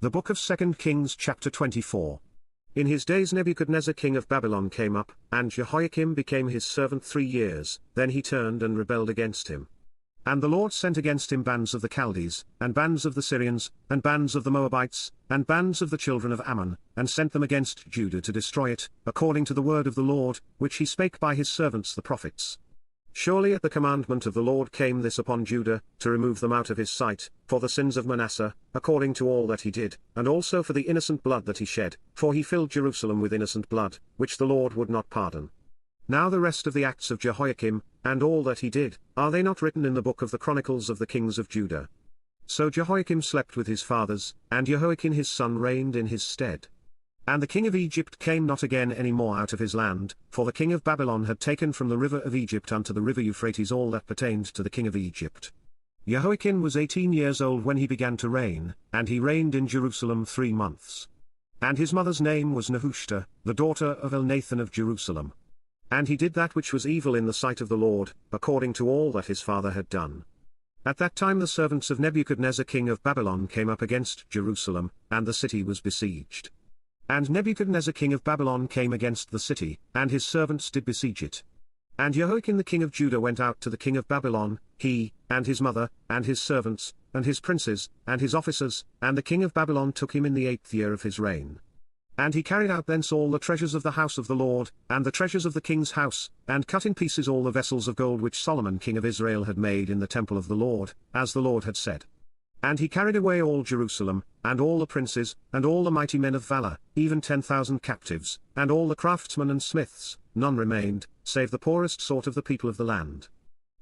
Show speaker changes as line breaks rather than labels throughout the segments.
The Book of 2 Kings chapter 24. In his days Nebuchadnezzar king of Babylon came up, and Jehoiakim became his servant 3 years, then he turned and rebelled against him. And the Lord sent against him bands of the Chaldees, and bands of the Syrians, and bands of the Moabites, and bands of the children of Ammon, and sent them against Judah to destroy it, according to the word of the Lord, which he spake by his servants the prophets. Surely at the commandment of the Lord came this upon Judah, to remove them out of his sight, for the sins of Manasseh, according to all that he did, and also for the innocent blood that he shed, for he filled Jerusalem with innocent blood, which the Lord would not pardon. Now the rest of the acts of Jehoiakim, and all that he did, are they not written in the book of the Chronicles of the kings of Judah? So Jehoiakim slept with his fathers, and Jehoiakim his son reigned in his stead. And the king of Egypt came not again any more out of his land, for the king of Babylon had taken from the river of Egypt unto the river Euphrates all that pertained to the king of Egypt. Jehoiakim was 18 years old when he began to reign, and he reigned in Jerusalem 3 months. And his mother's name was Nehushta, the daughter of Elnathan of Jerusalem. And he did that which was evil in the sight of the Lord, according to all that his father had done. At that time the servants of Nebuchadnezzar king of Babylon came up against Jerusalem, and the city was besieged. And Nebuchadnezzar king of Babylon came against the city, and his servants did besiege it. And Jehoiakim the king of Judah went out to the king of Babylon, he, and his mother, and his servants, and his princes, and his officers, and the king of Babylon took him in the 8th year of his reign. And he carried out thence all the treasures of the house of the Lord, and the treasures of the king's house, and cut in pieces all the vessels of gold which Solomon king of Israel had made in the temple of the Lord, as the Lord had said. And he carried away all Jerusalem, and all the princes, and all the mighty men of valor, even 10,000 captives, and all the craftsmen and smiths, none remained, save the poorest sort of the people of the land.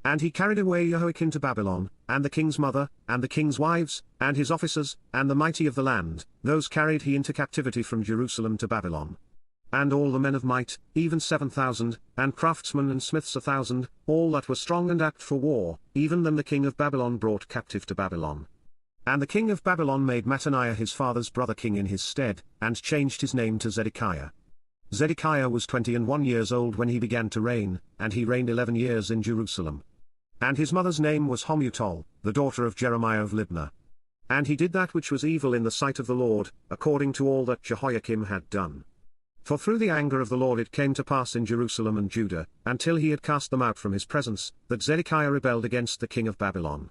And he carried away Jehoiakim to Babylon, and the king's mother, and the king's wives, and his officers, and the mighty of the land, those carried he into captivity from Jerusalem to Babylon. And all the men of might, even 7,000, and craftsmen and smiths 1,000, all that were strong and apt for war, even them the king of Babylon brought captive to Babylon. And the king of Babylon made Mattaniah his father's brother king in his stead, and changed his name to Zedekiah. Zedekiah was 21 years old when he began to reign, and he reigned 11 years in Jerusalem. And his mother's name was Hamutal, the daughter of Jeremiah of Libnah. And he did that which was evil in the sight of the Lord, according to all that Jehoiakim had done. For through the anger of the Lord it came to pass in Jerusalem and Judah, until he had cast them out from his presence, that Zedekiah rebelled against the king of Babylon.